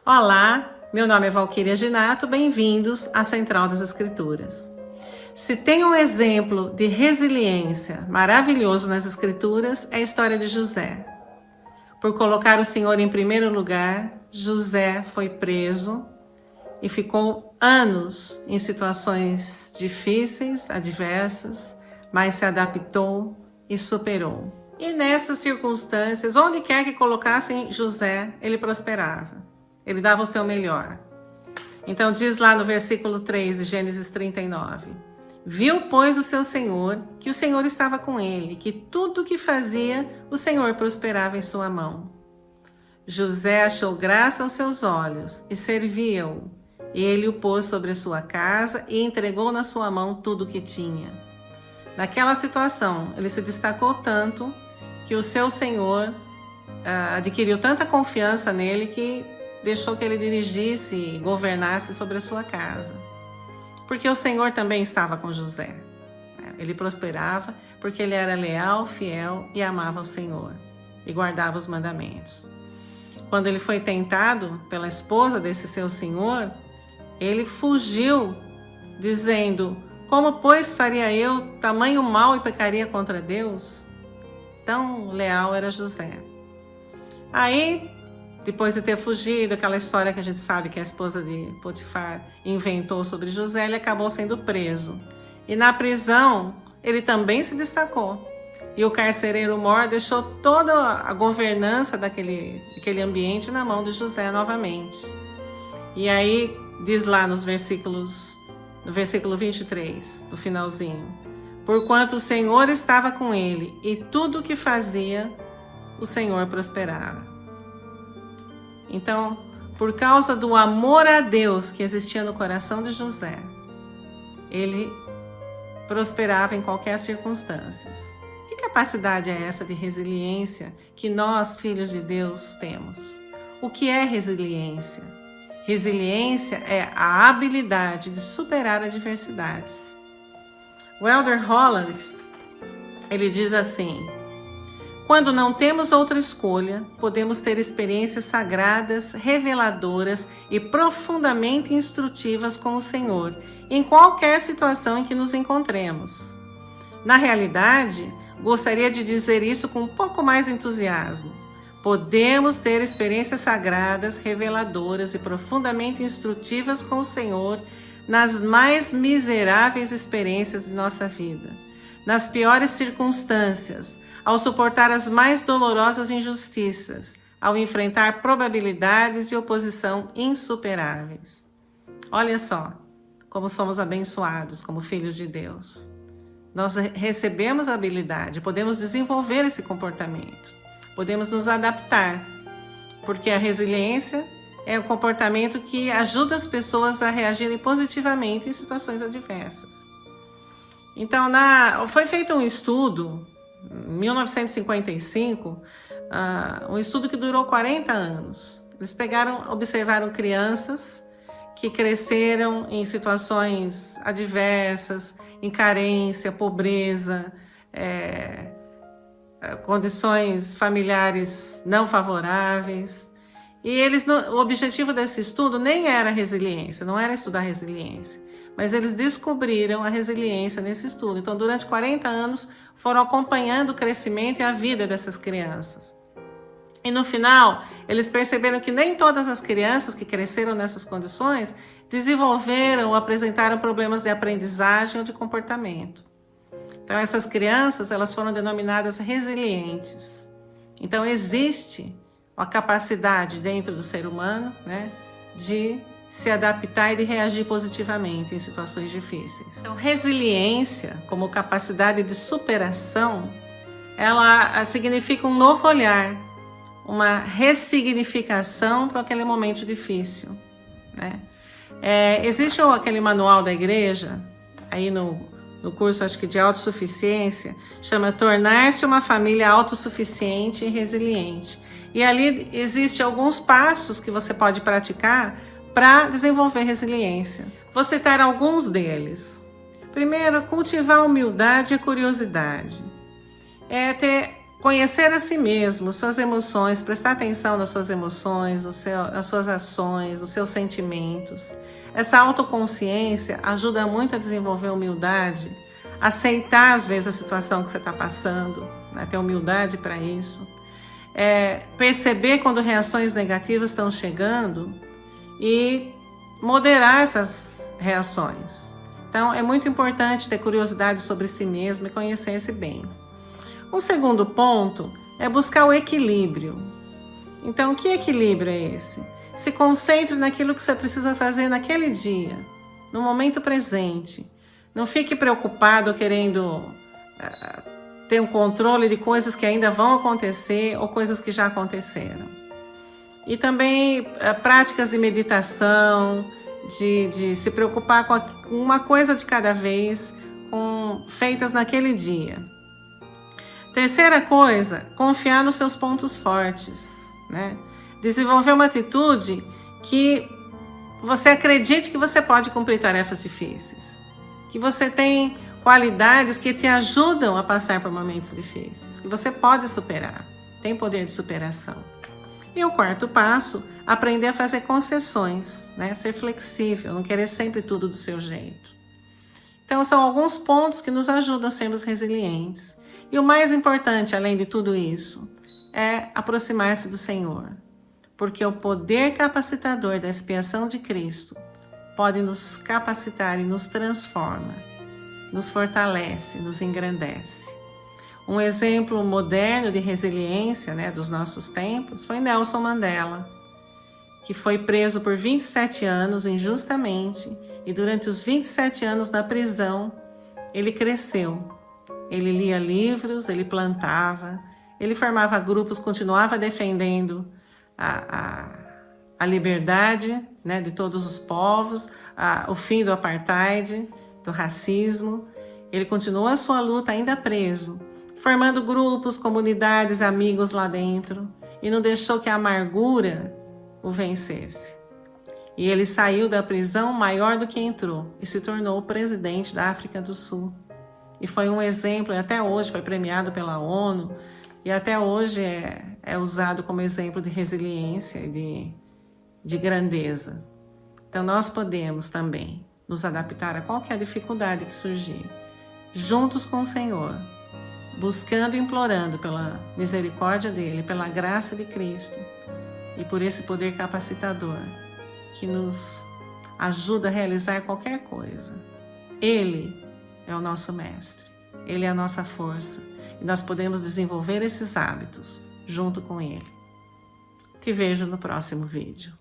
Olá, meu nome é Valquíria Ginato, bem-vindos à Central das Escrituras. Se tem um exemplo de resiliência maravilhoso nas Escrituras, é a história de José. Por colocar o Senhor em primeiro lugar, José foi preso e ficou anos em situações difíceis, adversas, mas se adaptou e superou. E nessas circunstâncias, onde quer que colocassem José, ele prosperava. Ele dava o seu melhor. Então diz lá no versículo 3 de Gênesis 39. Viu, pois, o seu Senhor, que o Senhor estava com ele, que tudo o que fazia, o Senhor prosperava em sua mão. José achou graça aos seus olhos e servia-o. Ele o pôs sobre a sua casa e entregou na sua mão tudo o que tinha. Naquela situação, ele se destacou tanto que o seu Senhor adquiriu tanta confiança nele que deixou que ele dirigisse e governasse sobre a sua casa. Porque o Senhor também estava com José. Ele prosperava porque ele era leal, fiel e amava o Senhor e guardava os mandamentos. Quando ele foi tentado pela esposa desse seu senhor, ele fugiu, dizendo: como, pois, faria eu tamanho mal e pecaria contra Deus? Tão leal era José. Aí, depois de ter fugido, aquela história que a gente sabe que a esposa de Potifar inventou sobre José, ele acabou sendo preso. E na prisão, ele também se destacou. E o carcereiro Mor deixou toda a governança daquele ambiente na mão de José novamente. E aí, diz lá no versículo 23, no finalzinho: porquanto o Senhor estava com ele, e tudo o que fazia, o Senhor prosperava. Então, por causa do amor a Deus que existia no coração de José, ele prosperava em qualquer circunstância. Que capacidade é essa de resiliência que nós, filhos de Deus, temos? O que é resiliência? Resiliência é a habilidade de superar adversidades. O Elder Holland, ele diz assim: quando não temos outra escolha, podemos ter experiências sagradas, reveladoras e profundamente instrutivas com o Senhor, em qualquer situação em que nos encontremos. Na realidade, gostaria de dizer isso com um pouco mais entusiasmo. Podemos ter experiências sagradas, reveladoras e profundamente instrutivas com o Senhor nas mais miseráveis experiências de nossa vida, nas piores circunstâncias, ao suportar as mais dolorosas injustiças, ao enfrentar probabilidades de oposição insuperáveis. Olha só como somos abençoados como filhos de Deus. Nós recebemos a habilidade, podemos desenvolver esse comportamento, podemos nos adaptar, porque a resiliência é um comportamento que ajuda as pessoas a reagirem positivamente em situações adversas. Então, foi feito um estudo em 1955, um estudo que durou 40 anos. Eles observaram crianças que cresceram em situações adversas, em carência, pobreza, condições familiares não favoráveis. E o objetivo desse estudo nem era resiliência, não era estudar resiliência, mas eles descobriram a resiliência nesse estudo. Então, durante 40 anos, foram acompanhando o crescimento e a vida dessas crianças. E no final, eles perceberam que nem todas as crianças que cresceram nessas condições desenvolveram ou apresentaram problemas de aprendizagem ou de comportamento. Então, essas crianças, elas foram denominadas resilientes. Então, existe uma capacidade dentro do ser humano, né, de se adaptar e de reagir positivamente em situações difíceis. Então, resiliência, como capacidade de superação, ela significa um novo olhar, uma ressignificação para aquele momento difícil, né? Existe aquele manual da igreja, aí no curso, acho que de autossuficiência, chama Tornar-se uma Família Autossuficiente e Resiliente. E ali existem alguns passos que você pode praticar para desenvolver resiliência. Vou citar alguns deles. Primeiro, cultivar a humildade e a curiosidade. conhecer a si mesmo, suas emoções, prestar atenção nas suas emoções, nas suas ações, os seus sentimentos. Essa autoconsciência ajuda muito a desenvolver humildade, aceitar às vezes a situação que você está passando, né? Ter humildade para isso. Perceber quando reações negativas estão chegando e moderar essas reações. Então é muito importante ter curiosidade sobre si mesmo e conhecer-se bem. Um segundo ponto é buscar o equilíbrio. Então, que equilíbrio é esse? Se concentre naquilo que você precisa fazer naquele dia, no momento presente. Não fique preocupado querendo ter um controle de coisas que ainda vão acontecer ou coisas que já aconteceram. E também práticas de meditação, de se preocupar com uma coisa de cada vez, feitas naquele dia. Terceira coisa, confiar nos seus pontos fortes, né? Desenvolver uma atitude que você acredite que você pode cumprir tarefas difíceis, que você tem qualidades que te ajudam a passar por momentos difíceis, que você pode superar, tem poder de superação. E o quarto passo, aprender a fazer concessões, né? Ser flexível, não querer sempre tudo do seu jeito. Então são alguns pontos que nos ajudam a sermos resilientes. E o mais importante, além de tudo isso, é aproximar-se do Senhor, porque o poder capacitador da expiação de Cristo pode nos capacitar e nos transforma, nos fortalece, nos engrandece. Um exemplo moderno de resiliência, né, dos nossos tempos foi Nelson Mandela, que foi preso por 27 anos injustamente e durante os 27 anos na prisão ele cresceu. Ele lia livros, ele plantava, ele formava grupos, continuava defendendo a liberdade, né, de todos os povos, o fim do apartheid, do racismo. Ele continuou a sua luta ainda preso, formando grupos, comunidades, amigos lá dentro, e não deixou que a amargura o vencesse. E ele saiu da prisão maior do que entrou e se tornou o presidente da África do Sul. E foi um exemplo, e até hoje foi premiado pela ONU, e até hoje é usado como exemplo de resiliência e de grandeza. Então nós podemos também nos adaptar a qualquer dificuldade que surgir, juntos com o Senhor, buscando e implorando pela misericórdia dele, pela graça de Cristo e por esse poder capacitador que nos ajuda a realizar qualquer coisa. Ele é o nosso mestre, ele é a nossa força e nós podemos desenvolver esses hábitos junto com ele. Te vejo no próximo vídeo.